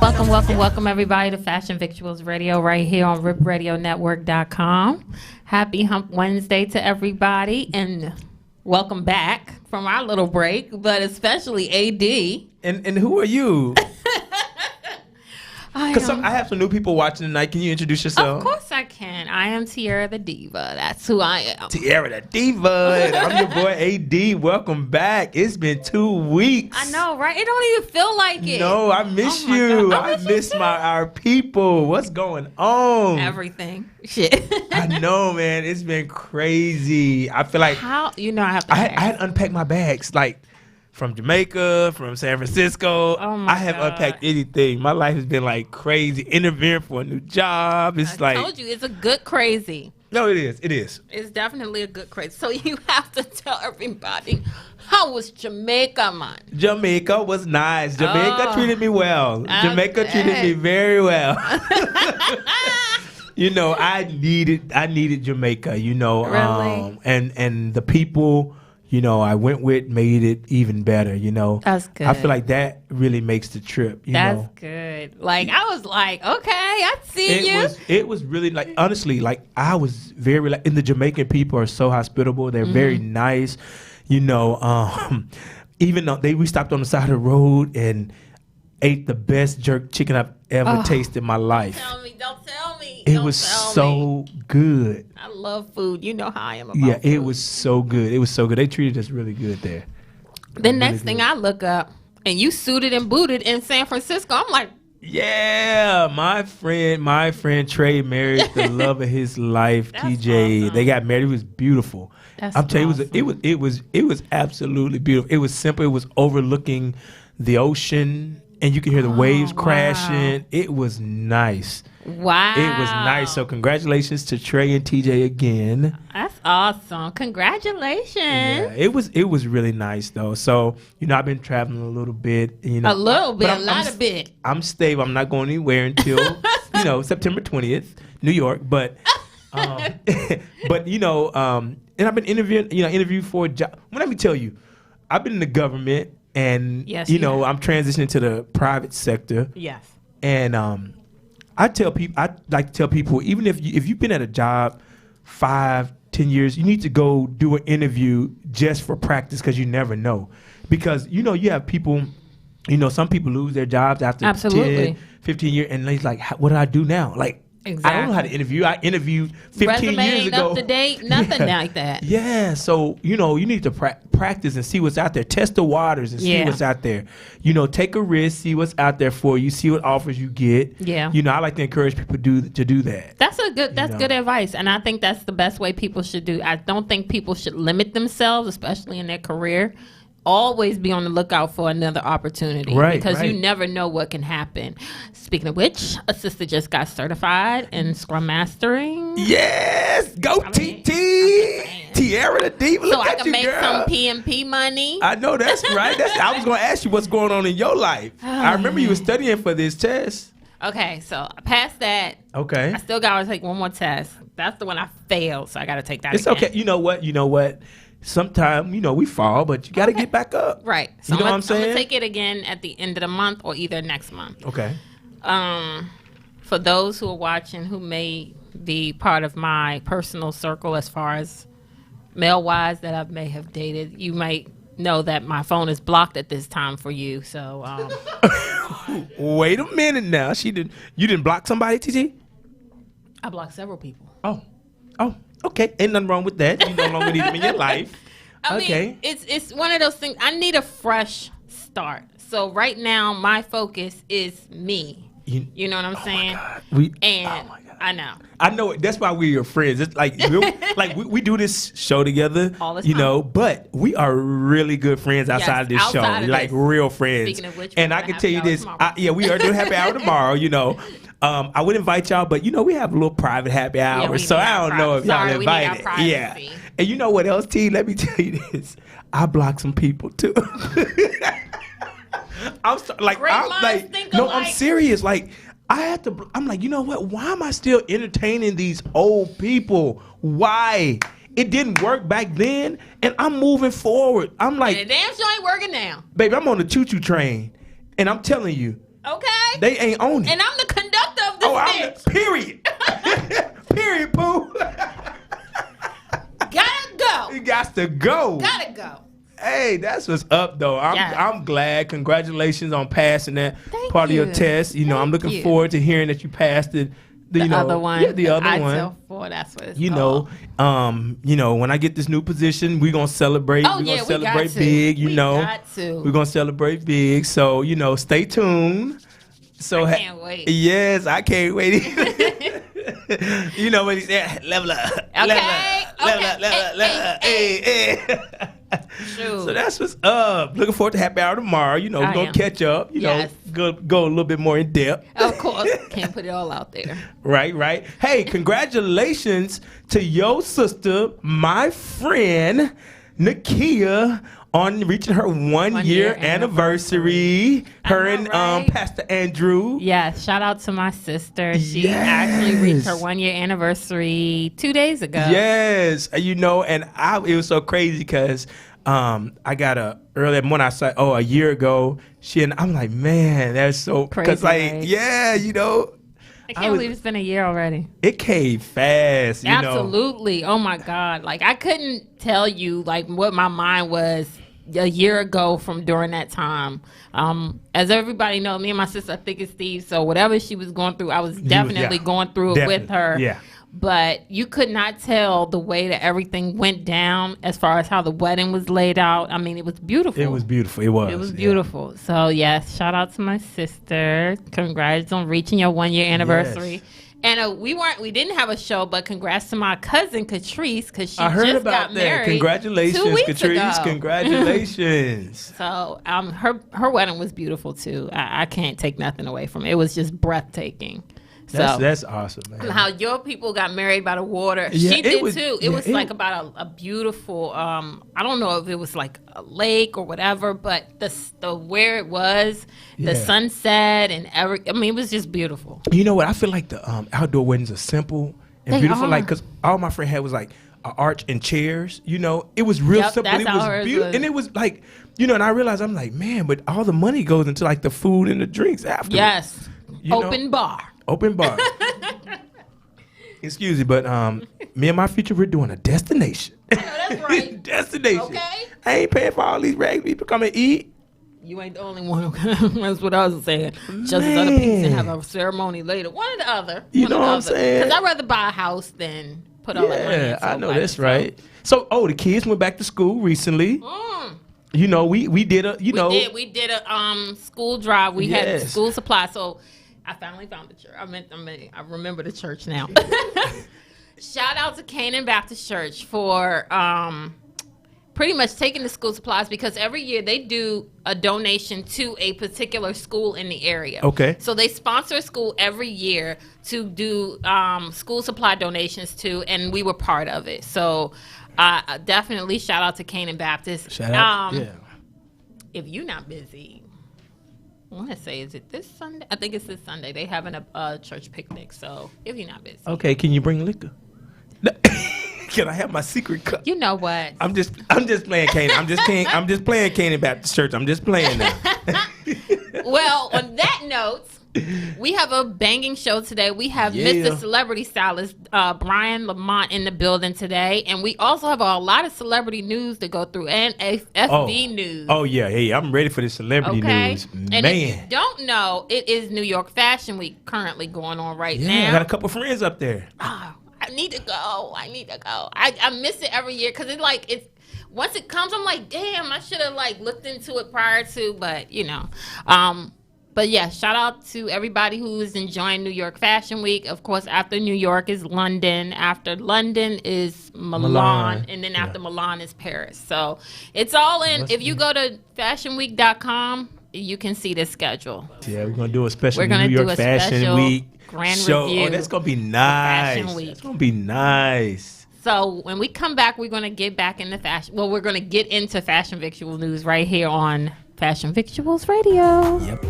Welcome everybody to Fashion Victuals Radio right here on ripradionetwork.com. Happy Hump Wednesday to everybody, and welcome back from our little break, but especially AD. And who are you? Because I have some new people watching tonight. Can you introduce yourself? Of course I can. I am Tiara the Diva. That's who I am. Tiara the Diva. And I'm your boy AD. Welcome back. It's been 2 weeks. I know, right? It don't even feel like it. No, I miss you. I miss our people. What's going on? Everything. Shit. I know, man. It's been crazy. I feel like I have to I had to unpack my bags, like from Jamaica, from San Francisco. Oh my I haven't God. unpacked anything. My life has been like crazy. Interviewing for a new job. It's I told you, it's a good crazy. No, it is. It is. It's definitely a good crazy. So you have to tell everybody, how was Jamaica, man? Jamaica was nice. Jamaica treated me well. Jamaica treated me very well. You know, I needed Jamaica, you know. Really? And the people, you know, I went with made it even better, you know. That's good. I feel like that really makes the trip, you know. That's good. Like, I was like, okay, I see you. It was really, like, honestly, like, I was very, like, and the Jamaican people are so hospitable. They're very nice, you know. Even though we stopped on the side of the road and ate the best jerk chicken I've ever tasted in my life. Don't tell me. It was so good. I love food. You know how I am about food. It was so good. It was so good. They treated us really good there. The next thing I look up, and you suited and booted in San Francisco. I'm like, yeah, my friend Trey married the love of his life, TJ. Awesome. They got married. It was beautiful. I'm telling you, it was absolutely beautiful. It was simple. It was overlooking the ocean, and you could hear the waves crashing. It was nice. Wow. It was nice. So congratulations to Trey and TJ again. That's awesome. Congratulations. Yeah, it was really nice though. So, you know, I've been traveling a little bit, you know. A little bit, but a lot of bit. I'm stable. I'm not going anywhere until, you know, September 20th, New York. But but you know, and I've been interviewed for a job. Well, let me tell you, I've been in the government, and you know, I'm transitioning to the private sector. Yes. And I like to tell people, even if you've been at a job 5-10 years, you need to go do an interview just for practice, because you never know. Because, you know, you have people, you know, some people lose their jobs after 10, 15 years, and they're like, what do I do now? Like, exactly. I don't know how to interview. I interviewed 15 Resume years ain't ago. Up to date, nothing like that. Yeah, so, you know, you need to practice and see what's out there. Test the waters and see what's out there. You know, take a risk, see what's out there for you, see what offers you get. Yeah. You know, I like to encourage people to do that. That's good advice, and I think that's the best way people should do. I don't think people should limit themselves, especially in their career. Always be on the lookout for another opportunity, because you never know what can happen. Speaking of which, a sister just got certified in Scrum Mastering. Yes, go TT, Tiara the Diva. So Look I at can you, make girl. some PMP money. I know that's right. I was going to ask you what's going on in your life. I remember you were studying for this test. Okay, so I passed that. Okay, I still got to take one more test. That's the one I failed, so I got to take that. It's again. okay. You know what? Sometimes, you know, we fall, but you got to get back up. Right. So you know what I'm saying? I'm going to take it again at the end of the month or either next month. Okay. For those who are watching who may be part of my personal circle as far as male-wise that I may have dated, you might know that my phone is blocked at this time for you. So, wait a minute now. You didn't block somebody, TT? I blocked several people. Oh. Okay, ain't nothing wrong with that. You no longer need them in your life. I mean, it's one of those things. I need a fresh start. So right now, my focus is me. You know what I'm saying? My God. I know. That's why we're your friends. It's like we do this show together all the time. You know, but we are really good friends outside of this show. Like real friends. Speaking of which, and I can tell you this. We are doing happy hour tomorrow. You know. I would invite y'all, but you know we have a little private happy hour, so I don't know if y'all invited. Yeah, and you know what else, T? Let me tell you this: I blocked some people too. I'm serious. Like I had to. I'm like, you know what? Why am I still entertaining these old people? Why? It didn't work back then, and I'm moving forward. I'm like, and the damn show ain't working now, baby. I'm on the choo-choo train, and I'm telling you. Okay. They ain't on it. And I'm the conductor of this bitch. Period. Period, Pooh. Gotta go. You got to go. Gotta go. Hey, that's what's up, though. I'm glad. Congratulations on passing that part of your test. I'm looking forward to hearing that you passed it. The other one. Yeah, the other one. ITEL-4, that's what it's called. When I get this new position, we're going to celebrate. Oh, we're going to celebrate big, we got to. We're going to celebrate big. So, stay tuned. So I can't wait. Yes, I can't wait. You know what he said? Level up. Okay. Level up. Hey. So that's what's up. Looking forward to happy hour tomorrow. We're going to catch up. Go a little bit more in depth. Of course. Can't put it all out there. Right. Hey, congratulations to your sister, my friend, Nakia, on reaching her one year anniversary. Her and Pastor Andrew. Yes, shout out to my sister. She actually reached her 1 year anniversary 2 days ago. Yes, and it was so crazy because I got early when I said, a year ago. I'm like, man, that's so crazy. Because I can't believe it's been a year already. It came fast, Absolutely. Oh my God. Like I couldn't tell you what my mind was a year ago from during that time. As everybody knows, me and my sister are thick as thieves, so whatever she was going through, I was definitely going through it with her. Yeah. But you could not tell the way that everything went down as far as how the wedding was laid out. I mean, it was beautiful. It was beautiful. It was. It was beautiful. Yeah. So, yes, shout out to my sister. Congrats on reaching your 1 year anniversary. Yes. And we didn't have a show, but congrats to my cousin Catrice because she just got married. Congratulations, 2 weeks Catrice. Ago. Congratulations. So her wedding was beautiful too. I can't take nothing away from it. It was just breathtaking. That's awesome, man. How your people got married by the water. Yeah, she did too. It was like about a beautiful, I don't know if it was like a lake or whatever, but the where it was, the sunset and it was just beautiful. You know what? I feel like the outdoor weddings are simple and beautiful. Like, because all my friend had was like an arch and chairs. It was real simple. It was beautiful. And it was like, and I realized, I'm like, man, but all the money goes into like the food and the drinks after. Yes. Open bar. Excuse me, but me and my future, we're doing a destination. That's right. Destination. Okay. I ain't paying for all these ragged people come and eat. You ain't the only one. That's what I was saying. Just as other people can have a ceremony later. One or the other. You know what I'm saying? Because I'd rather buy a house than put all that money into I know that's right. So, the kids went back to school recently. We did a, We did a school drive. We had school supplies. So, I finally found the church. I remember the church now. Shout out to Canaan Baptist Church for pretty much taking the school supplies because every year they do a donation to a particular school in the area. Okay. So they sponsor a school every year to do school supply donations to, and we were part of it. So definitely shout out to Canaan Baptist. Shout out. If you're not busy, I want to say, is it this Sunday? I think it's this Sunday. They having a church picnic. So if you're not busy. Okay, can you bring liquor? Can I have my secret cup? You know what? I'm just playing Canaan. I'm just playing Canaan Baptist Church. I'm just playing now. Well, on that note, we have a banging show today. We have Mr. Celebrity Stylist Brian Lamont in the building today, and we also have a lot of celebrity news to go through and FB news. Oh yeah, hey, I'm ready for the celebrity news, and if you don't know, it is New York Fashion Week currently going on now. I got a couple friends up there. Oh, I need to go. I miss it every year because it's once it comes, I'm like, damn, I should have looked into it prior to, but But yeah, shout out to everybody who is enjoying New York Fashion Week. Of course, after New York is London. After London is Milan. And then after Milan is Paris. So it's all in. If you go to fashionweek.com, you can see the schedule. Yeah, we're going to do a special New York Fashion Week grand show. Review. Oh, that's going to be nice. Fashion Week. That's going to be nice. So when we come back, we're going to get back into fashion. Well, we're going to get into Fashion Victual news right here on Fashion Victuals Radio. Yep.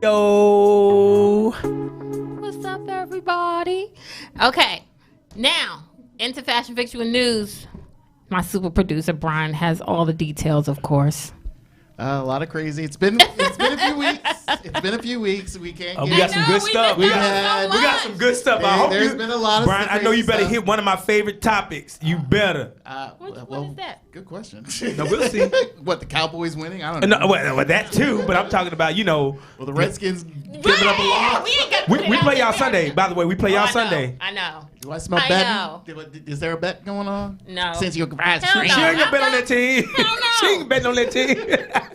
Yo. everybody. Okay, now into fashion victual news. My super producer Brian has all the details, of course. A lot of crazy. It's been a few weeks. It's been a few weeks. We can't. We got some good stuff. We got some good stuff. There's been a lot of Brian, I know you better hit one of my favorite topics. You better. What is that? Good question. No, we'll see. What, the Cowboys winning? I don't know. No, well, that too. But I'm talking about Well, the Redskins giving up a lot. We play y'all Sunday. By the way, we play y'all Sunday. I know. Do I smell betting? Is there a bet going on? No. Since you're She ain't gonna bet on that team. She ain't betting on that team.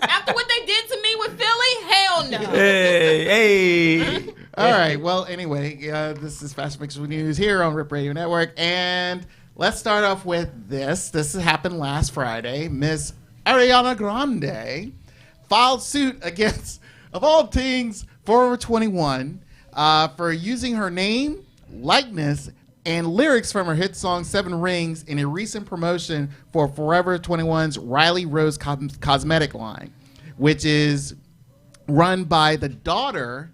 After what they did to me with Philly, hell no. Hey. All right. Well, anyway, this is Fashion Victual News here on Rip Radio Network, and let's start off with this. This happened last Friday. Miss Ariana Grande filed suit against, of all things, Forever 21 for using her name, likeness, and lyrics from her hit song Seven Rings in a recent promotion for Forever 21's Riley Rose cosmetic line, which is run by the daughter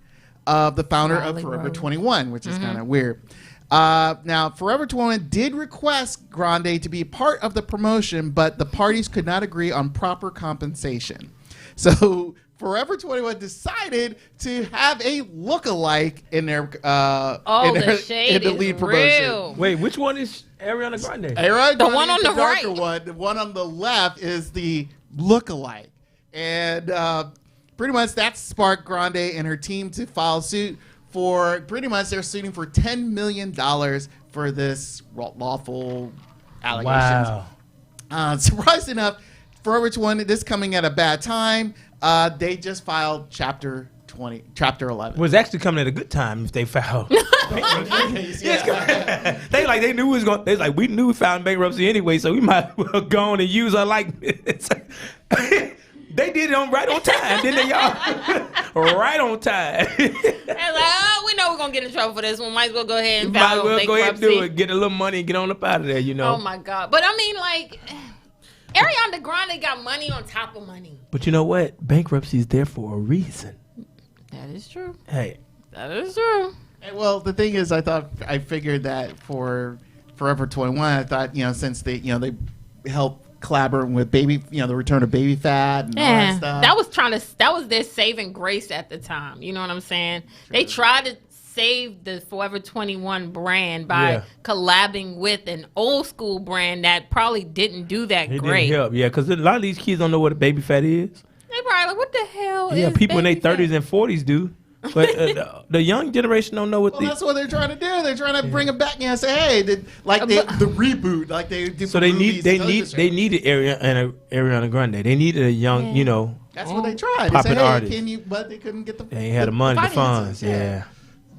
of the founder of Forever 21, which is kind of weird. Now, Forever 21 did request Grande to be part of the promotion, but the parties could not agree on proper compensation. So Forever 21 decided to have a look-alike in their in the lead promotion. Wait, which one is Ariana Grande? Ariana Grande, the one on the darker right. one. The one on the left is the look-alike, and pretty much that sparked Grande and her team to file suit for. Pretty much, they're suing for $10 million for this lawful allegations. Wow. Surprised enough, Forever 21, this coming at a bad time. They just filed Chapter 11. Was actually coming at a good time if they filed. They knew it was going. They like, we knew we filed bankruptcy anyway, so we might as well go on and use our likeness. They did it right on time, didn't they, y'all? Right on time. They're like, we know we're gonna get in trouble for this one. Might as well go ahead and Might file as well bankruptcy. go ahead and do it. Get a little money and get on up out of there, Oh my God! But I mean, like, Ariana Grande got money on top of money. But you know what? Bankruptcy is there for a reason. That is true. Hey. That is true. Well, the thing is, I figured that for Forever 21, I thought, since they helped collaborate with the return of Baby Fat and all that stuff. That was their saving grace at the time. You know what I'm saying? True. They tried to save the Forever 21 brand by collabing with an old school brand that probably didn't do that great. Didn't help, because a lot of these kids don't know what a Baby Fat is. They probably like, what the hell? Yeah, is people in their Baby 30s and 40s do. But the young generation don't know what. That's what they're trying to do. They're trying to bring it back and say, "Hey, the reboot, like they do." So they needed Ariana Grande. They needed a young, That's what they tried. Popular they said, artist. But they couldn't get the. They ain't had the money, the funds. Yeah.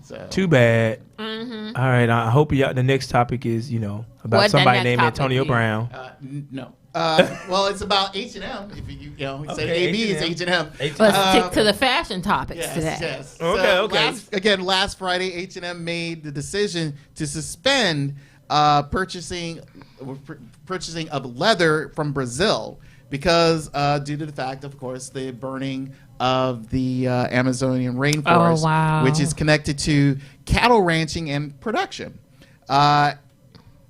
So. Too bad. Mm-hmm. All right, I hope the next topic is about somebody named Antonio Brown. No. Well, it's about H&M. If you said AB is H&M. Let's stick to the fashion topics today. Yes. Okay. Last Friday, H&M made the decision to suspend purchasing of leather from Brazil because due to the fact, of course, the burning of the Amazonian rainforest, which is connected to cattle ranching and production. An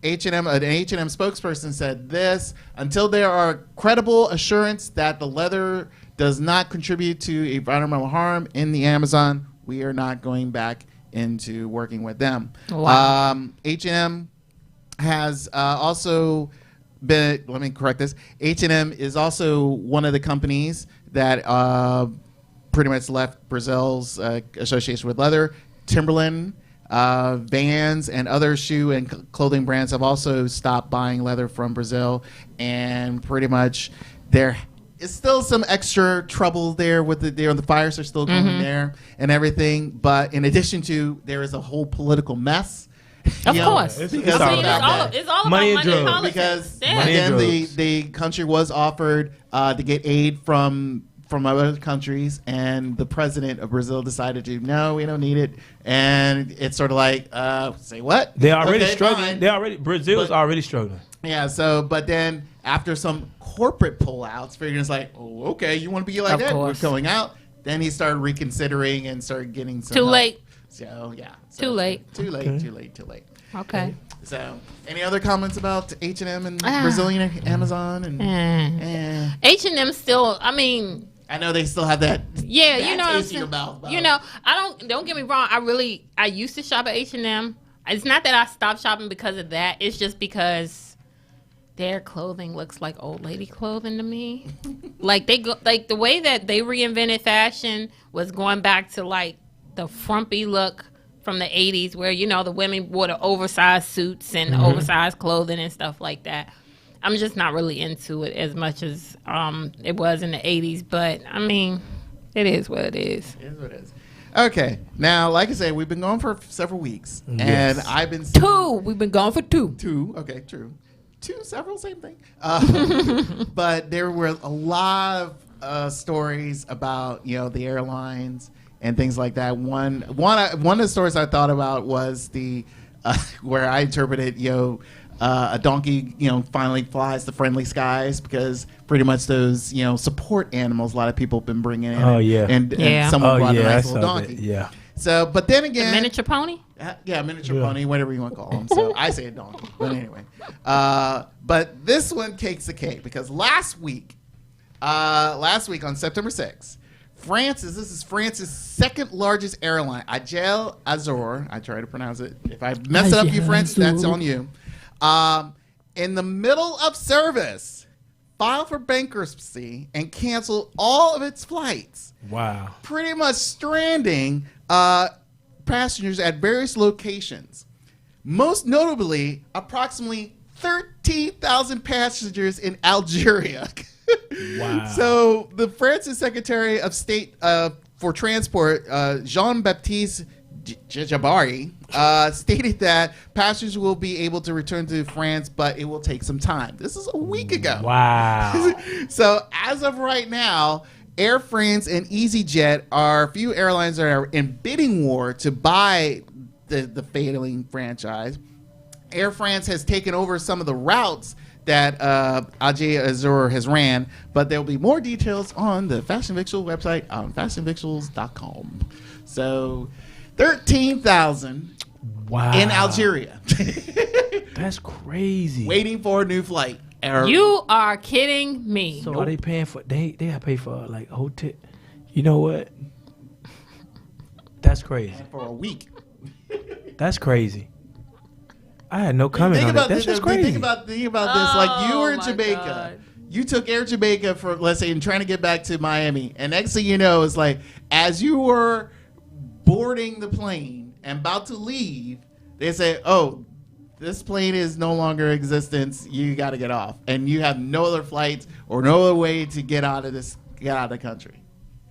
H&M spokesperson said this: until there are credible assurance that the leather does not contribute to environmental harm in the Amazon, we are not going back into working with them. Wow. H&M has also been, let me correct this, H&M is also one of the companies that pretty much left Brazil's association with leather. Timberland, Vans, and other shoe and clothing brands have also stopped buying leather from Brazil, and pretty much there is still some extra trouble there with the fires are still going there and everything. But in addition to, there is a whole political mess. Of course. It's all about money and politics. Because again, the country was offered to get aid from other countries, and the president of Brazil decided to, no, we don't need it. And it's sort of like, say what? They're already struggling. Brazil is already struggling. Yeah, but then after some corporate pullouts, figuring it's like, oh, okay, you want to be like that? We're going out. Then he started reconsidering and started getting some Too help. late. So yeah. So, Too late. Too late. Okay. Too late. Too late. Okay. So, any other comments about H&M and Brazilian Amazon and H&M still. I mean, I know they still have that. yeah, that you know, what I'm taste in your saying? mouth. You know, don't get me wrong. I used to shop at H&M. It's not that I stopped shopping because of that. It's just because their clothing looks like old lady clothing to me. Like the way that they reinvented fashion was going back to like the frumpy look from the 80s where, you know, the women wore the oversized suits and oversized clothing and stuff like that. I'm just not really into it as much as it was in the 80s. But, I mean, it is what it is. It is what it is. Okay. Now, like I said, we've been going for several weeks. Yes. And I've been... We've been gone for 2. 2. Okay, true. 2, several, same thing. But there were a lot of stories about, you know, the airlines and things like that. One of the stories I thought about was the where I interpreted, you know, a donkey, you know, finally flies to friendly skies because pretty much those, you know, support animals a lot of people have been bringing in. Oh, yeah. And someone brought a nice little saw donkey. that. Yeah. So, but then again, Miniature pony? miniature pony, whatever you want to call them. So I say a donkey, but anyway. But this one takes the cake because last week on September 6th, this is France's second largest airline, Agile Azur. I try to pronounce it. If I mess it up, you French, that's on you. In the middle of service, filed for bankruptcy and canceled all of its flights. Wow. Pretty much stranding passengers at various locations. Most notably, approximately 13,000 passengers in Algeria. Wow. So the France's Secretary of State for Transport, Jean-Baptiste Jabari, stated that passengers will be able to return to France, but it will take some time. This is a week ago. Wow. So as of right now, Air France and EasyJet are a few airlines that are in bidding war to buy the failing franchise. Air France has taken over some of the routes that Agile Azur has ran, but there will be more details on the Fashion Victuals website on fashionvictuals.com. So 13,000 in Algeria. That's crazy. Waiting for a new flight. You are kidding me. So are they paying for? They gotta pay for like hotel. You know what? That's crazy. For a week. That's crazy. I had no comment on that. That's just crazy. Think about this. Like you were in Jamaica. God. You took Air Jamaica for, let's say, and trying to get back to Miami. And next thing you know, it's like as you were boarding the plane and about to leave, they say, "Oh, this plane is no longer in existence. You got to get off." And you have no other flights or no other way to get out of the country.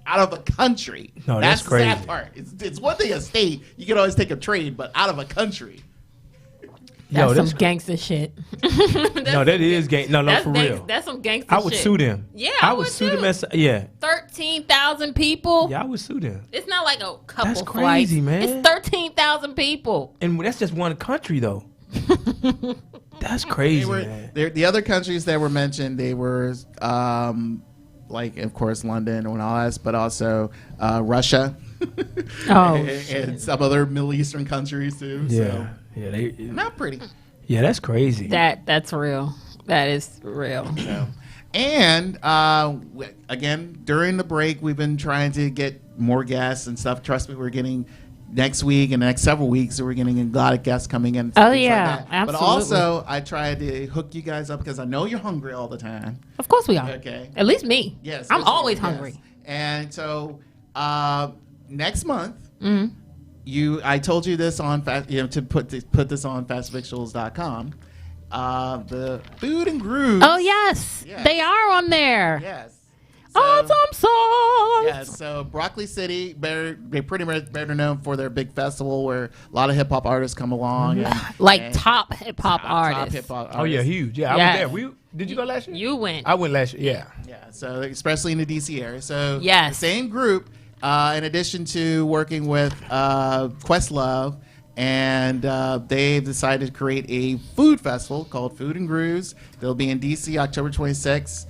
Out of the country. No, that's crazy. The sad part. It's one thing a state. You can always take a train, but out of a country. That's some gangster shit. No, that is gang. No, for real. That's some gangster shit. I would sue them. Yeah, I would sue them. 13,000 people. Yeah, I would sue them. It's not like a couple. That's crazy, flights. man. It's 13,000 people, and that's just one country, though. That's crazy, man. The other countries that were mentioned, they were like, of course, London and all that, but also Russia. And some other Middle Eastern countries too. Yeah, so. yeah, they not pretty. Yeah, that's crazy. That's real. That is real. So, and again, during the break, we've been trying to get more guests and stuff. Trust me, we're getting next week and the next several weeks, we're getting a lot of guests coming in. Oh yeah, like absolutely. But also, I tried to hook you guys up because I know you're hungry all the time. Of course we are. Okay. At least me. Yes. I'm always hungry. Yes. And so next month. Mm-hmm. I told you this on to put this on fashionvictuals.com. The food and grooves. Oh yes, they are on there. Yes. So, awesome songs. Yes. So Broccoli City, they're pretty much better known for their big festival where a lot of hip hop artists come along. And, top hip hop artists. Top hip hop artists. Oh yeah, huge. Yeah, I was there. Did you go last year? You went. I went last year. Yeah. Yeah. So especially in the DC area. So yes, the same group. In addition to working with Questlove, and they've decided to create a food festival called Food and Grooves. They'll be in DC October 26th.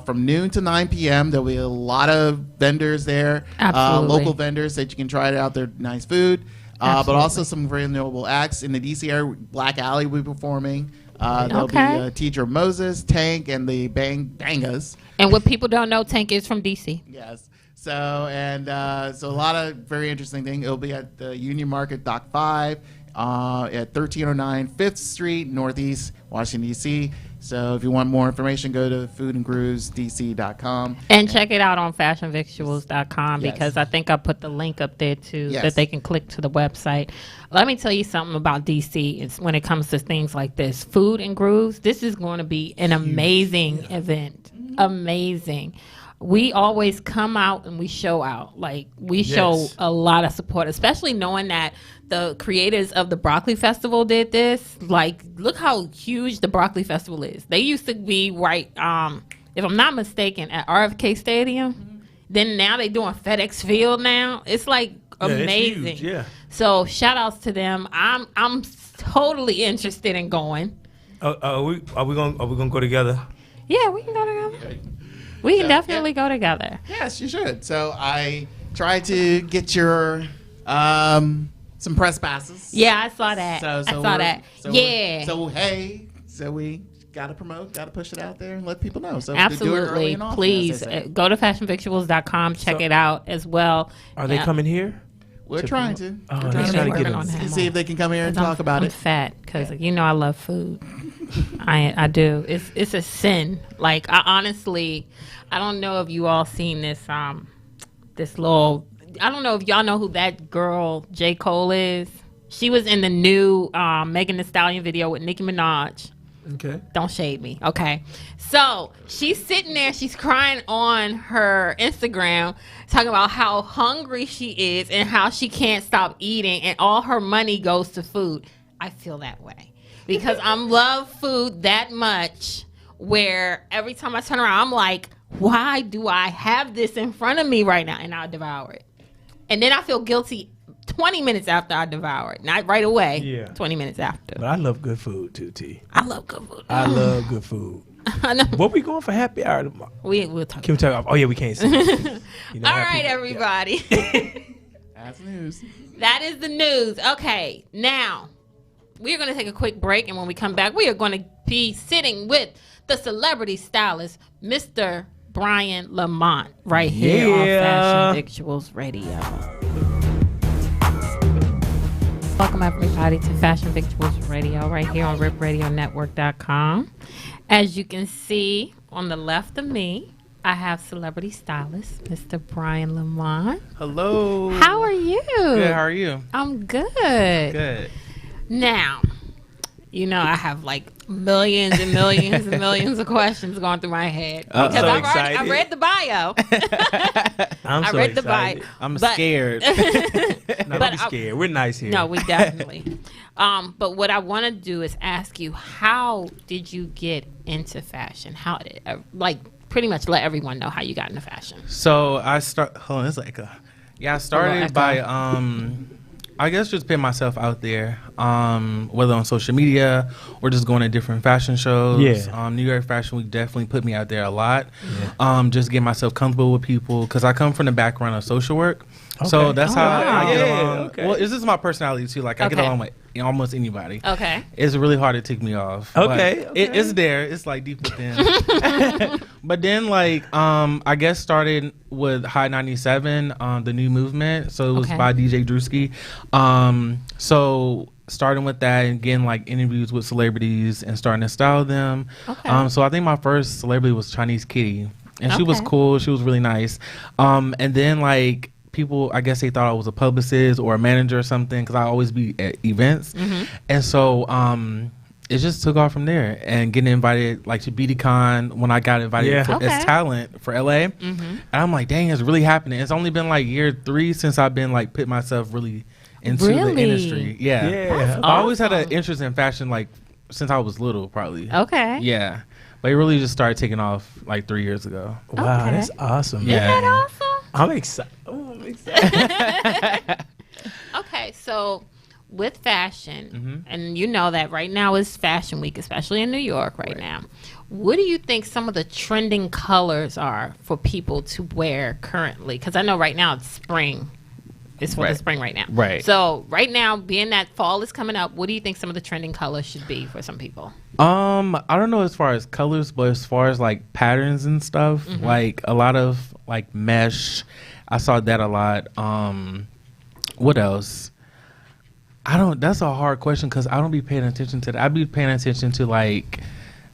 from noon to 9 p.m. There'll be a lot of vendors there, local vendors that you can try it out. They're nice food, but also some very notable acts. In the DC area, Black Alley will be performing. There'll be Teacher Moses, Tank, and the Bangas. And what people don't know, Tank is from DC. Yes. So a lot of very interesting things. It'll be at the Union Market, Dock 5, at 1309 5th Street, Northeast Washington, D.C. So if you want more information, go to foodandgrewsdc.com. And check it out on fashionvictuals.com because I think I put the link up there too that they can click to the website. Let me tell you something about DC. It's when it comes to things like this. Food and Grooves, this is going to be an amazing event. Amazing. We always come out and we show out. Like, we show a lot of support, especially knowing that the creators of the Broccoli Festival did this. Like, look how huge the Broccoli Festival is. They used to be if I'm not mistaken, at RFK Stadium. Then now they're doing FedEx Field now. It's like amazing. It's huge, So shout outs to them. I'm totally interested in going. Are we gonna go together? Yeah, we can go together. We can definitely go together. Yes, you should. So I tried to get your some press passes. Yeah, I saw that. I saw that. So we gotta promote, gotta push it out there and let people know. So absolutely, please go to fashionvictuals.com, check it out as well. Are they coming here? We're trying to. We're trying to get them. See if they can come here and talk about it. I'm fat because I love food. I do. It's a sin. Like, I don't know if you all seen this this little. I don't know if y'all know who that girl J. Cole is. She was in the new Megan Thee Stallion video with Nicki Minaj. Okay. Don't shade me. Okay. So she's sitting there. She's crying on her Instagram, talking about how hungry she is and how she can't stop eating, and all her money goes to food. I feel that way because I love food that much. Where every time I turn around, I'm like, why do I have this in front of me right now? And I'll devour it. And then I feel guilty 20 minutes after I devour it. Not right away. Yeah. 20 minutes after. But I love good food too, T. I love good food. I love good food. What we going for happy hour tomorrow? We'll talk. Can we talk? Oh, yeah, we can't see. All right, everybody. That's news. That is the news. Okay, now we're going to take a quick break. And when we come back, we are going to be sitting with the celebrity stylist, Mr. Brian Lamont, right here on Fashion Victuals Radio. Welcome everybody to Fashion Victuals Radio right here on RipRadioNetwork.com. As you can see on the left of me, I have celebrity stylist Mr. Brian Lamont. Hello. How are you? Good. How are you? I'm good. Good. Now, I have like millions and millions and millions of questions going through my head because I read the bio. I read the bio. I'm scared. No, don't be scared. We're nice here. No, we definitely. But what I want to do is ask you, how did you get into fashion? How did pretty much let everyone know how you got into fashion? So I started by I guess just putting myself out there, whether on social media or just going to different fashion shows. Yeah. New York Fashion Week definitely put me out there a lot. Yeah. Just get myself comfortable with people because I come from the background of social work. Okay. So that's how I get along. Okay. Well, this is my personality too. Like I get along with almost anybody. Okay. It's really hard to take me off. Okay. It's there. It's like deep within. But then I guess started with High 97, the new movement. So it was by DJ Drewski. So starting with that and getting interviews with celebrities and starting to style them. Okay. So I think my first celebrity was Chinese Kitty. And she was cool. She was really nice. And then people, I guess they thought I was a publicist or a manager or something because I always be at events. Mm-hmm. And so it just took off from there and getting invited to BeautyCon when I got invited as talent for LA. Mm-hmm. And I'm like, dang, it's really happening. It's only been year 3 since I've been putting myself really into the industry. Yeah. I always had an interest in fashion since I was little probably. Okay. Yeah. But it really just started taking off 3 years ago. Wow, that's awesome. Yeah. Isn't that awesome? I'm excited. Oh, I'm excited. Okay, so with fashion, and you know that right now is Fashion Week, especially in New York right now. What do you think some of the trending colors are for people to wear currently? Because I know right now it's spring. It's for the spring right now. Right. So right now, being that fall is coming up, what do you think some of the trending colors should be for some people? I don't know as far as colors, but as far as like patterns and stuff, like a lot of like mesh. I saw that a lot. What else? That's a hard question because I don't be paying attention to that. I be paying attention to like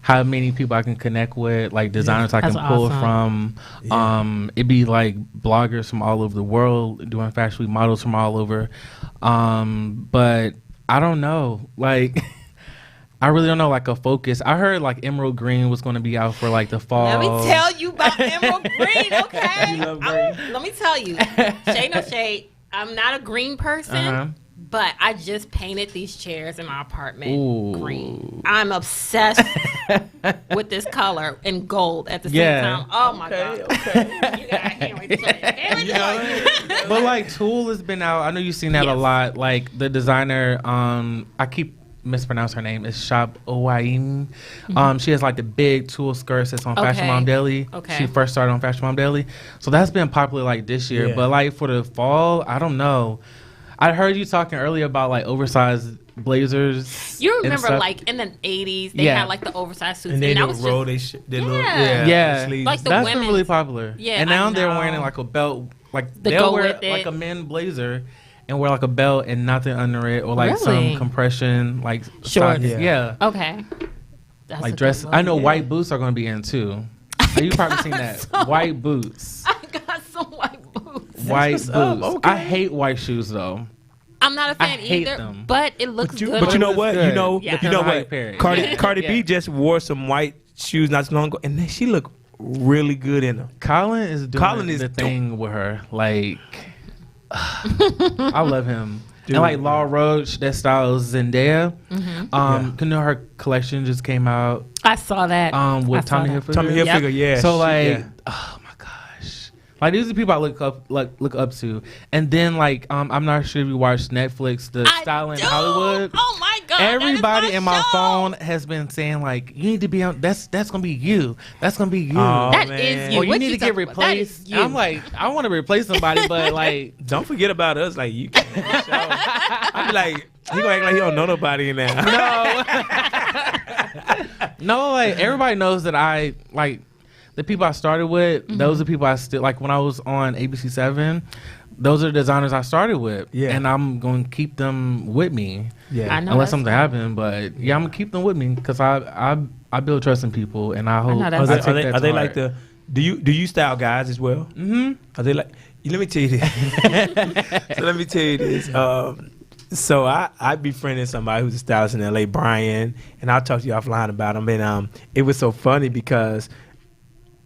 how many people I can connect with, like designers I can pull from. It'd be like bloggers from all over the world doing fashion week, models from all over. But I don't know. Like, I really don't know like a focus. I heard like emerald green was going to be out for like the fall. Let me tell you about emerald green, okay? You love green? Let me tell you. Shade no shade. I'm not a green person. But I just painted these chairs in my apartment green. I'm obsessed with this color and gold at the same time. Oh my God. Okay. I can't wait to tell you. But like Tool has been out. I know you've seen that a lot. Like the designer, I keep mispronouncing her name. It's Shab Owain. She has like the big Tool skirts that's on Fashion Mom Daily. She first started on Fashion Mom Daily. So that's been popular like this year. But like for the fall, I don't know. I heard you talking earlier about like oversized blazers. You remember like in the 80s, they had like the oversized suits. And they that was roll just, their sleeves. Like the that's women. been really popular. Yeah, and now they're wearing like a belt. Like they'll wear like a men blazer and wear like a belt and nothing under it, or like some compression like shorts. Yeah. Okay. That's like dress. I know white boots are going to be in too. You've probably seen that. White boots. I got some white boots. White boots. Okay. I hate white shoes though. I'm not a fan either, them. but it looks good. But you know what? Good. You know what? Cardi B just wore some white shoes not too long ago, and then she looked really good in them. Colin is doing the thing with her. Like, I love him. Dude, and like Law Roach, that styles Zendaya. You know her collection just came out. I saw that. With Tommy Hilfiger. Tommy Hilfiger, yeah. So like, oh my gosh, like these are people I look up to. And then like, I'm not sure if you watched Netflix, the Styling Hollywood. Oh my God! Everybody in my phone has been saying like, you need to be on. That's gonna be you. That's gonna be you. Oh, that is you. Or you need to get replaced. I'm like, I want to replace somebody, but like, don't forget about us. Like you can't. I'm like, he gonna act like he don't know nobody in there. No, like everybody knows that I like the people I started with. Those are people I still like. When I was on ABC7, those are the designers I started with. Yeah, and I'm gonna keep them with me. Yeah, I know unless something happens, but yeah, I'm gonna keep them with me because I build trust in people, and I hope. Are they like the? Do you style guys as well? Are they like? Let me tell you this. So I befriended somebody who's a stylist in LA, Brian, and I'll talk to you offline about him. And it was so funny because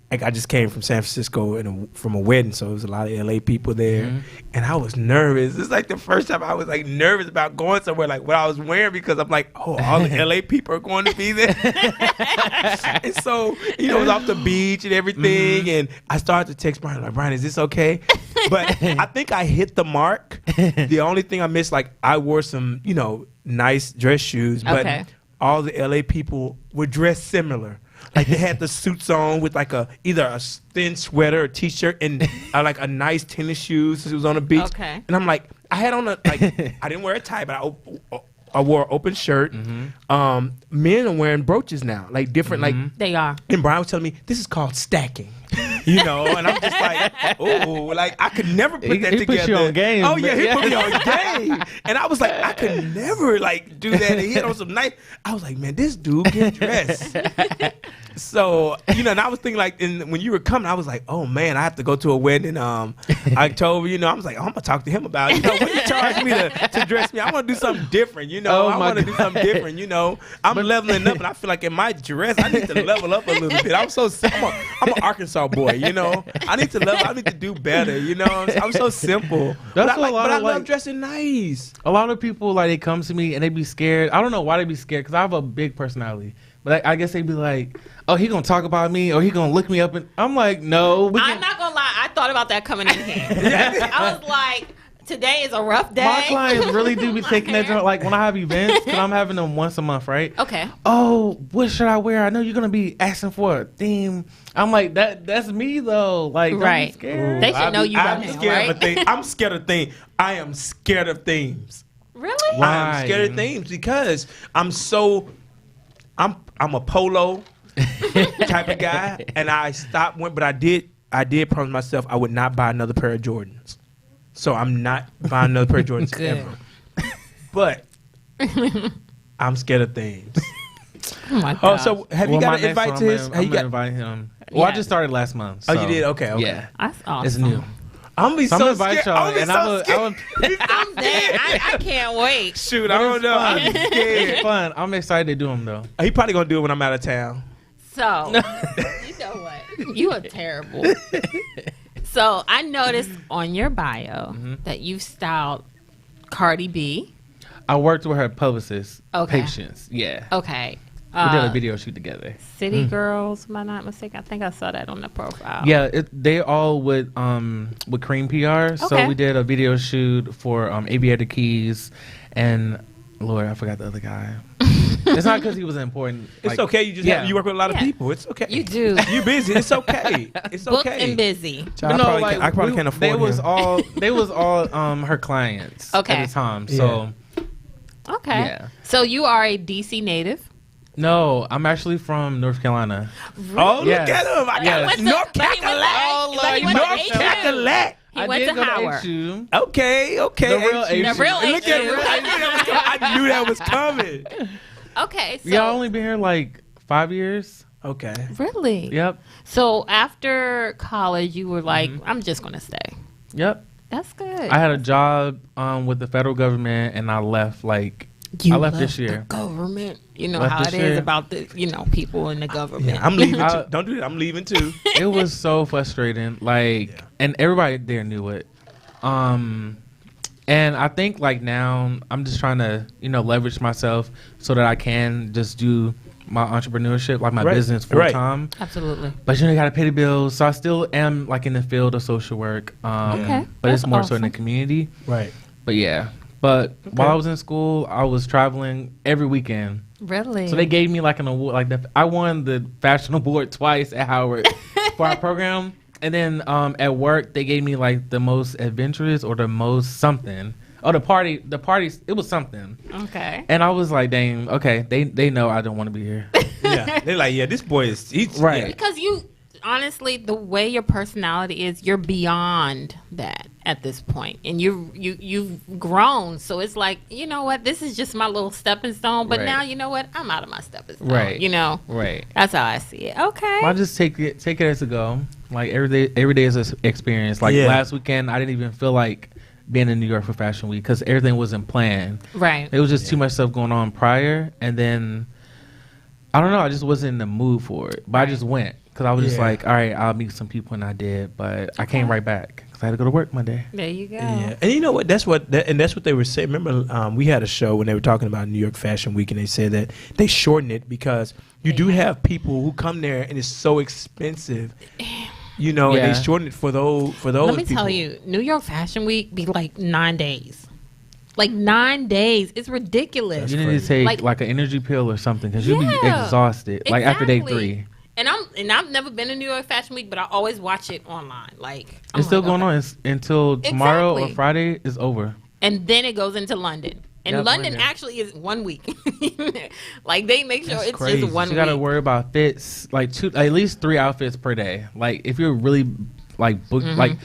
like I just came from San Francisco from a wedding, so there was a lot of LA people there, and I was nervous. It's like the first time I was like nervous about going somewhere, like what I was wearing, because I'm like, oh, all the LA people are going to be there. And so it was off the beach and everything, and I started to text Brian like, Brian, is this okay? But I think I hit the mark. The only thing I missed, like I wore some nice dress shoes, but all the LA people were dressed similar. Like they had the suits on with like either a thin sweater or t-shirt and like a nice tennis shoes. It was on the beach. Okay. And I'm like, I had on I didn't wear a tie, but I wore an open shirt. Men are wearing brooches now, like different, like they are. And Brian was telling me this is called stacking. And I'm just like, oh, like I could never put that together. He put you on game. Oh yeah, he put me on game. And I was like, I could never like do that. And he had on some nice. I was like, man, this dude can dress. So and I was thinking like, when you were coming, I was like, oh man, I have to go to a wedding in October. I was like, I'm gonna talk to him about it. When you charge me to dress me, I want to do something different. I want to do something different. I'm leveling up, and I feel like in my dress, I need to level up a little bit. I'm an Arkansas boy. I need to level. I need to do better. I'm so simple. But I love dressing nice. A lot of people like they come to me and they be scared. I don't know why they be scared because I have a big personality. But I guess they be like, oh, he gonna talk about me or he gonna look me up, and I'm like, no. I'm not gonna lie. I thought about that coming in here. I was like, today is a rough day. My clients really do be taking that joint. Like when I have events, because I'm having them once a month, right? Okay. Oh, what should I wear? I know you're gonna be asking for a theme. I'm like, that's me though. Like, don't be scared. They should know you by now, right? I'm scared of themes. I am scared of themes. Really? I'm scared of themes because I'm a polo type of guy, and I stopped but I did promise myself I would not buy another pair of Jordans. So I'm not buying another pair of Jordans ever. But I'm scared of themes. Oh my God. So have you got an invite to his? I'm gonna invite him. Well, I just started last month. So. Oh, you did? Okay. Yeah, that's awesome. It's new. I'm gonna be so scared. I'm there. I can't wait. Shoot, I don't know. I'm scared. It's fun. I'm excited to do them though. He probably gonna do it when I'm out of town. So, you know what? You are terrible. So, I noticed on your bio that you styled Cardi B. I worked with her publicist, Patience. Yeah. Okay. We did a video shoot together. City Girls, am I not mistaken? I think I saw that on the profile. Yeah, they all with Cream PR. So we did a video shoot for Aviator Keys and Lord, I forgot the other guy. It's not because he was important. It's okay. You just you work with a lot of people. It's okay. You do. You busy. It's okay. It's Booked okay. and busy. Child, I probably can't afford They him. was all her clients at the time. So yeah. So you are a DC native. No, I'm actually from North Carolina. Really? Oh, look at him. North Carolina. North Carolina. He went to Howard. Okay. The real HU. Look at I knew that was coming. Okay. So y'all only been here like 5 years. Okay. Really? Yep. So after college, you were like, I'm just going to stay. Yep. That's good. I had a job with the federal government, and I left I left this year. The government. You know how it is about the people in the government. Yeah, I'm leaving too. Don't do that. I'm leaving too. It was so frustrating. And everybody there knew it. And I think now I'm just trying to, leverage myself so that I can just do my entrepreneurship, my business full time. Absolutely. But you got to pay the bills. So I still am in the field of social work. But it's more so in the community. Right. But yeah. But while I was in school, I was traveling every weekend. Really? So they gave me an award. I won the fashion award twice at Howard for our program. And then at work, they gave me the most adventurous or the most something. Oh, the party, it was something. Okay. And I was like, dang, okay, they know I don't want to be here. Yeah. They're like, yeah, this boy he's right. Yeah. Because honestly, the way your personality is, you're beyond that at this point, and you've grown. So it's like, you know what, this is just my little stepping stone. But now, you know what, I'm out of my stepping stone. Right. Right. That's how I see it. Okay. Well, I just take it as a go. Every day is an experience. Last weekend, I didn't even feel like being in New York for Fashion Week because everything wasn't planned. Right. It was just too much stuff going on prior, and then I don't know. I just wasn't in the mood for it, but I just went. Because I was just all right, I'll meet some people, and I did. But I came right back because I had to go to work Monday. There you go. Yeah. And you know what? That's what they were saying. Remember, we had a show when they were talking about New York Fashion Week, and they said that they shorten it because you do have people who come there, and it's so expensive. And they shorten it for those Let me people. tell you, New York Fashion Week be 9 days. 9 days. It's ridiculous. You need to take an energy pill or something because you'll be exhausted after day 3. And I've never been to New York Fashion Week, but I always watch it online. It's still going on until tomorrow or Friday is over. And then it goes into London. And London actually is 1 week. They make sure it's crazy. just 1 week. You got to worry about fits, at least 3 outfits per day. If you're really booked,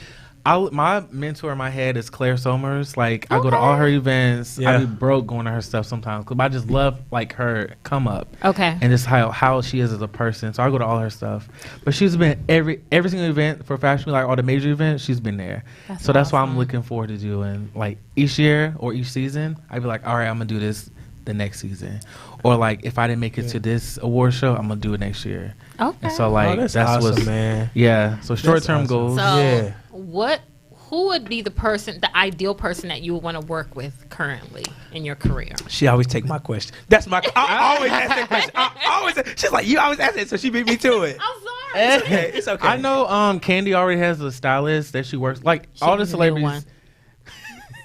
my mentor in my head is Claire Somers. I go to all her events. I be broke going to her stuff sometimes because I just love her come up. Okay. And just how she is as a person. So I go to all her stuff. But she's been every single event for Fashion Week, all the major events, she's been there. That's why I'm looking forward to doing each year or each season. I'd be all right, I'm gonna do this the next season. Or if I didn't make it to this award show, I'm gonna do it next year. Okay. And so that's awesome, man. Yeah. So short-term goals. So who would be the ideal person that you would want to work with currently in your career? She always take my question. That's my. I always ask that question. She's like, you always ask it, so she beat me to it. I'm sorry. It's okay. I know. Candy already has a stylist that she works. All the celebrities.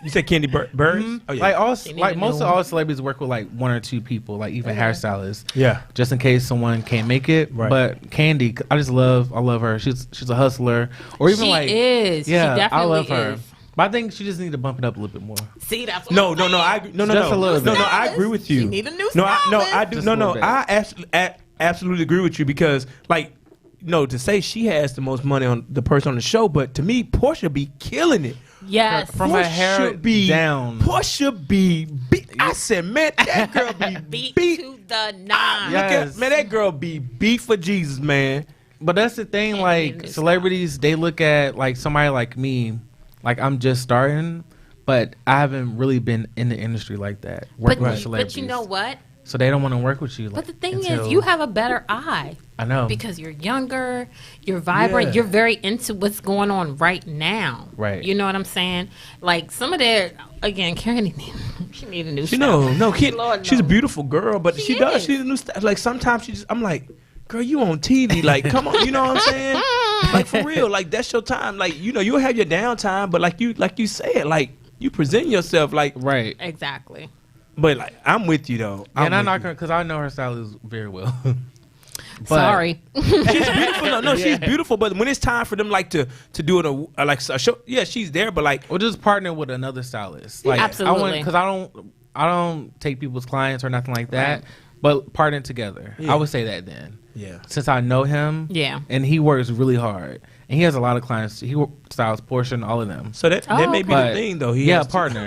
You said Candy Birds? Mm-hmm. Oh, yeah. Like most of all celebrities work with like one or two people, like even hairstylists. Yeah. Just in case someone can't make it. Right. But Candy, I love her. She's a hustler. Or even she is. Yeah, she definitely I love her. is. But I think she just need to bump it up a little bit more. See, that's what No, I'm no, saying. I agree with you. She need a new No, stylist. I do. Just No, a no, little I absolutely agree with you because, like, no, to say she has the most money on the person on the show, but to me, Portia be killing it. Yes. From her hair down. Portia be beat. I said, man, that girl be beat to the nine. Man, that girl be beat for Jesus, man. But that's the thing, like celebrities, they look at like somebody like me, like I'm just starting, but I haven't really been in the industry like that. Working with celebrities. But you know what? So they don't want to work with you. But the thing is, you have a better eye. I know. Because you're younger, you're vibrant, you're very into what's going on right now. Right. You know what I'm saying? Like some of their, again, Karen, she need a new style. She's a beautiful girl, but she does. She needs a new style. Like sometimes I'm like, girl, you on TV. Like, come on, you know what I'm saying? Like for real, like that's your time. Like, you know, you'll have your downtime, but like you said, like you present yourself like right. Exactly. But like I'm with you though. And I'm not gonna, because I know her style is very well. Sorry. She's beautiful. No, she's beautiful. But when it's time for them like to do it like a show, yeah, she's there. But like, or just partner with another stylist. Like, absolutely. Because I don't take people's clients or nothing like that. Right. But partner together. Yeah. I would say that then. Yeah. Since I know him. Yeah. And he works really hard. And he has a lot of clients. He styles Portia and all of them. So that may be the thing, though. He has partner.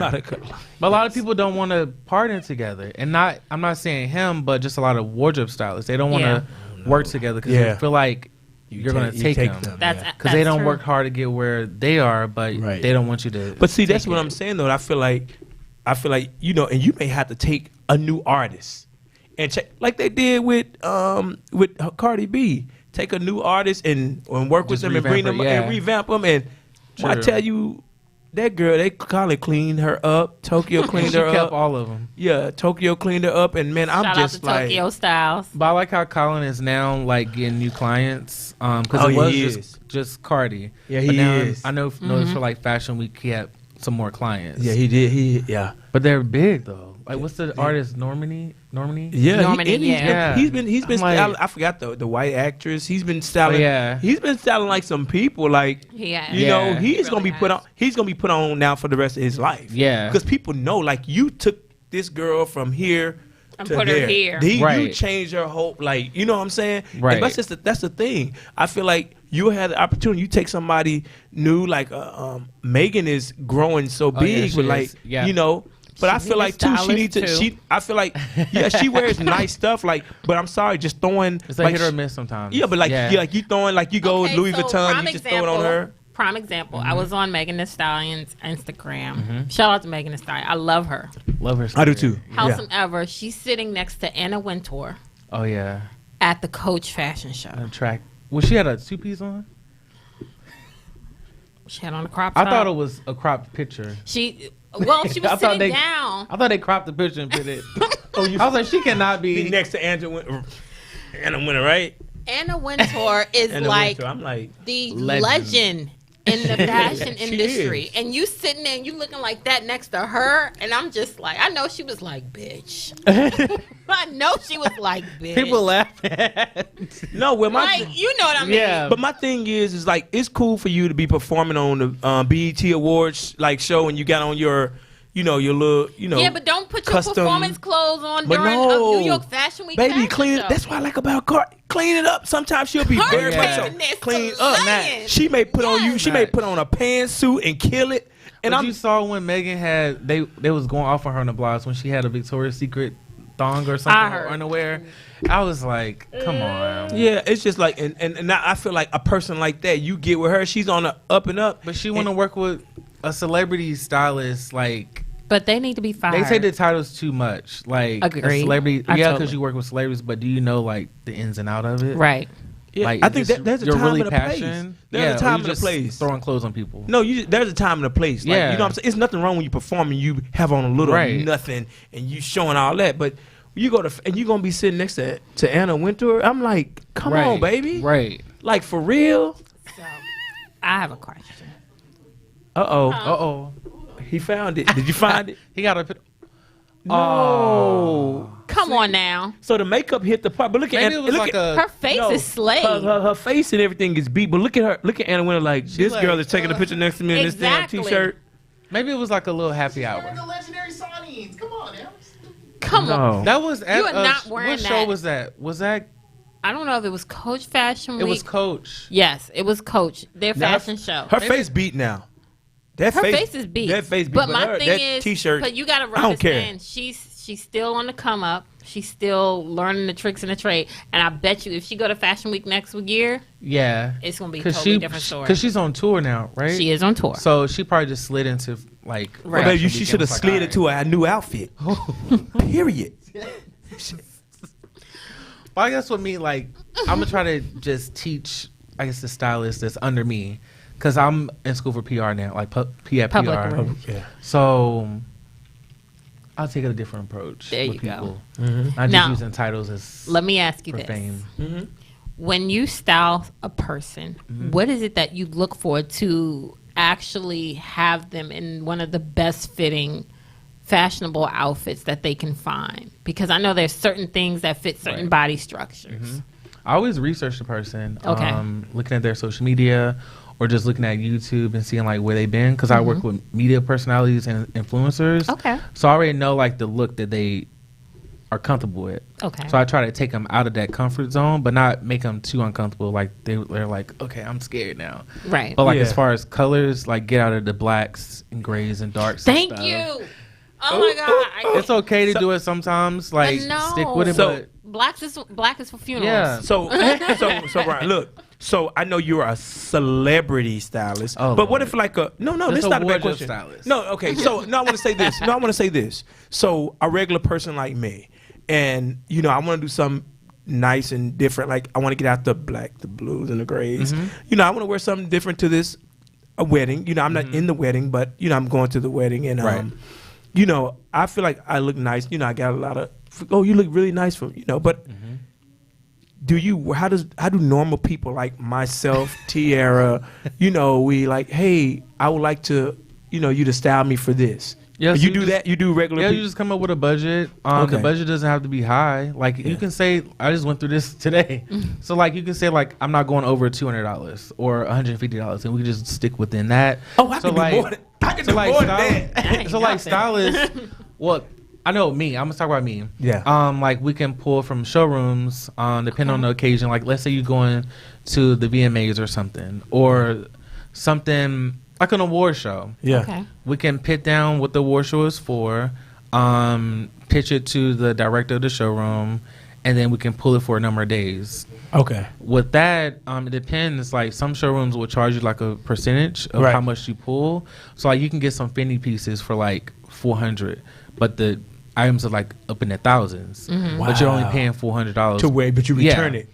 But a lot of people don't want to partner together. And I'm not saying him, but just a lot of wardrobe stylists. They don't want to work together because they feel like you're going to take them. Because they don't work hard to get where they are, but they don't want you to. But see, that's what I'm saying, though. I feel like, you know, and you may have to take a new artist and check, like they did with Cardi B. Take a new artist and work with them and bring them and revamp them. And I tell you, that girl, they probably cleaned her up. Tokyo cleaned her up. She kept all of them. Yeah, Tokyo cleaned her up. And man, I'm just like Tokyo Styles. But I like how Colin is now like getting new clients. Because it was just Cardi. Yeah, he is. I know for like Fashion Week, he had some more clients. Yeah, he did. But they're big though. Like, what's the artist, Normani? Yeah, Normani, he's been styling. I forgot the white actress. He's been styling. He's been styling like some people. Like, you know, he's gonna be put on. He's gonna be put on now for the rest of his life. Yeah, because people know, like, you took this girl from here and put her here. You changed her whole, like, you know what I'm saying? Right. And that's the thing. I feel like you had the opportunity. You take somebody new, like Megan is growing so big, but like, you know. But I feel like too, she needs to. I feel like, she wears nice stuff. Like, but I'm sorry, just throwing. It's like hit or miss sometimes. Yeah, but like, you throwing, like, you go Louis Vuitton, you just throw it on her. Prime example. I was on Megan Thee Stallion's Instagram. Shout out to Megan Thee Stallion. I love her. Love her. I do too. Howsoever, she's sitting next to Anna Wintour. Oh yeah. At the Coach fashion show. Well, she had a two-piece on. She had on a crop top. I thought it was a cropped picture. She was sitting down. I thought they cropped the picture and put it. I was like, she cannot be next to Anna Wintour, right? Anna Wintour is I'm like the legend in the fashion industry. And you sitting there and you looking like that next to her. And I'm just like, I know she was like, bitch. I know she was like, bitch. People laugh. No, well, you know what I mean. Yeah. But my thing is like, it's cool for you to be performing on the BET Awards like show, and you got on your, your little, Yeah, but don't put your custom performance clothes on during New York Fashion Week. Baby, clean it. That's what I like about Cardi. Clean it up. Sometimes she'll be very much clean up. She may put on you. She may put on a pantsuit and kill it. And you saw when Megan had they was going off on her on the blogs when she had a Victoria's Secret thong or something or underwear. I was like, come on. Yeah, it's just like, and now I feel like a person like that, you get with her, she's on the up and up. But she want to work with a celebrity stylist, like. But they need to be fired. They say the title's too much. Like, agreed. A celebrity. Because you work with celebrities, but do you know, like, the ins and out of it? Right. Yeah, like, I think there's a time and a place. There's a time and a place. Throwing clothes on people. No, there's a time and a place. Like, you know what I'm saying? It's nothing wrong when you perform and you have on a little nothing and you showing all that. But you go to, and you're going to be sitting next to Anna Wintour. I'm like, come on, baby. Right. Like, for real? So, I have a question. Uh-oh. He found it. Did you find it? He got a. No. Come on now. So the makeup hit the part, but look at her face is slayed. Her face and everything is beat. But look at her. Look at Anna Wintour. Like this girl is taking a picture next to me in this damn t-shirt. Maybe it was like a little happy hour. The legendary Sonnines. Come on, Alex. Come on. That was at you are not wearing what show was that? Was that? I don't know if it was Coach Fashion Week. It was Coach. Yes, it was Coach. Their fashion show. Her face beat now. Her face is beat. That face beat. But my thing is, t-shirt. But you got to understand, she's still on the come up. She's still learning the tricks in the trade. And I bet you, if she go to Fashion Week next year, it's gonna be a totally different story. Because she's on tour now, right? She is on tour. So she probably just slid into like. Right. Well, she should have slid into a new outfit. Period. But I guess with me, like, I'm gonna try to just teach, I guess, the stylist that's under me, because I'm in school for PR now, like PR. Yeah. So I'll take a different approach. There with you people. go. Not just using titles as. Let me ask you for this: fame. when you style a person, what is it that you look for to actually have them in one of the best fitting, fashionable outfits that they can find? Because I know there's certain things that fit certain body structures. I always research the person. Okay. Looking at their social media or just looking at YouTube and seeing like where they've been. Because I work with media personalities and influencers. Okay. So I already know like the look that they are comfortable with. Okay. So I try to take them out of that comfort zone, but not make them too uncomfortable. Like they're like, okay, I'm scared now. Right. But like as far as colors, like get out of the blacks and grays and darks. Thank and stuff. you. Oh my God. It's okay to do it sometimes. Like stick with it. But black is for funerals. Yeah. So Brian, look. So I know you're a celebrity stylist, but Lord. what if like no, this is not a bad question. Stylist. No, okay. So no, I want to say this. So a regular person like me, and I want to do something nice and different. Like I want to get out the black, the blues, and the grays. I want to wear something different to this a wedding. I'm not in the wedding, but I'm going to the wedding, and I feel like I look nice. I got a lot of. Oh, you look really nice for but. How do normal people like myself, Tiara, we like, hey, I would like to, you to style me for this. Yeah, so you do that? You do regular people? You just come up with a budget. The budget doesn't have to be high. Like you can say, I just went through this today. So like you can say like, I'm not going over $200 or $150 and we can just stick within that. Oh, I can do more than that. So like stylists, well, I know me. I'm gonna talk about me. Yeah. Like we can pull from showrooms, depending on the occasion. Like let's say you're going to the VMAs or something like an award show. Yeah. Okay. We can pit down what the award show is for, pitch it to the director of the showroom, and then we can pull it for a number of days. Okay. With that, it depends. Like some showrooms will charge you like a percentage of how much you pull. So like you can get some Fendi pieces for like $400, but the items are like up in the thousands, but you're only paying $400 to wear, but you return it.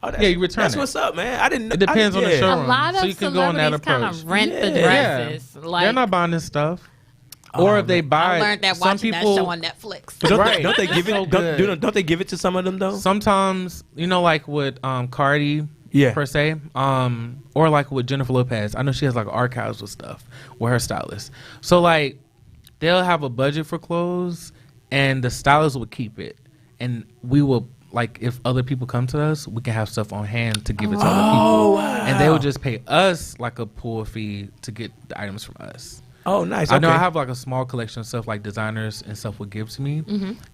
Oh, you return it. That's what's up, man. I didn't know. It depends on the showroom. A lot of so you can go on that celebrities kind approach. of rent the dresses. Like, they're not buying this stuff. Or if they buy, I learned that watching some people, that show on Netflix. Don't they give it? Don't they give it to some of them though? Sometimes, like with Cardi, per se, or like with Jennifer Lopez. I know she has like archives with stuff with her stylist. So like they'll have a budget for clothes, and the stylist will keep it, and we will. Like if other people come to us, we can have stuff on hand to give it to other people, and they will just pay us like a pool fee to get the items from us. Oh, nice. I know I have like a small collection of stuff like designers and stuff would give to me,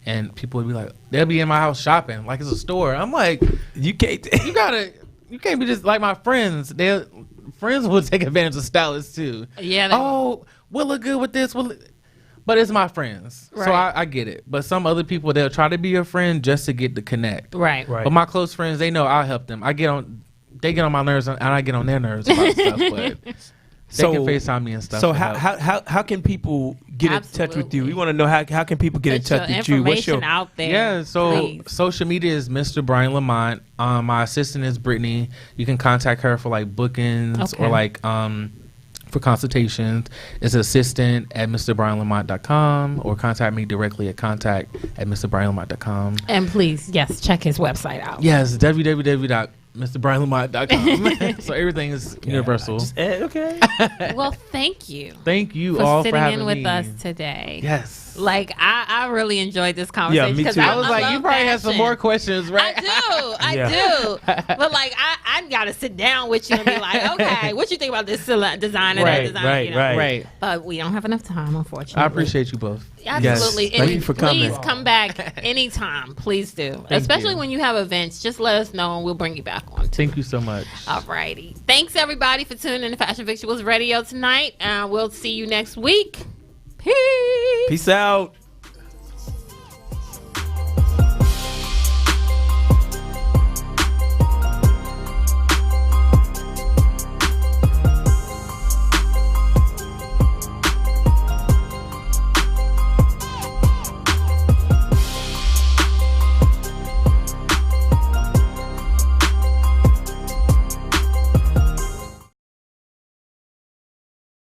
and people would be like, they'll be in my house shopping like it's a store. I'm like, you can't be just like my friends. Friends will take advantage of stylists too. Yeah. We'll look good with this. But it's my friends, so I get it. But some other people, they'll try to be your friend just to get the connect. Right. But my close friends, they know I'll help them. They get on my nerves, and I get on their nerves about stuff. But they can FaceTime me and stuff. So how can people get in touch with you? We want to know how can people get in touch with you? What's your out there? Yeah. So social media is Mr. Brian Lamont. My assistant is Brittany. You can contact her for like bookings or like for consultations. It's assistant at mrbrianlamont.com or contact me directly at contact@mrbrianlamont.com. And please, check his website out. Yes, www.mrbrianlamont.com. MrBrianLamont.com. So everything is universal. Okay. Well, thank you. Thank you for all for sitting having in with me. us today. Yes. Like I really enjoyed this conversation. Yeah, me too. I was like, you probably have some more fashion. questions, right? I do. But like, I gotta sit down with you and be like, okay, what you think about this design and that design? Right. But we don't have enough time, unfortunately. I appreciate you both. Absolutely. Yes. Thank you for coming. Please come back anytime. Please do. Especially when you have events. Just let us know and we'll bring you back on. Thank you so much. All righty. Thanks everybody for tuning in to Fashion Victuals Radio tonight. And we'll see you next week. Peace. Peace out.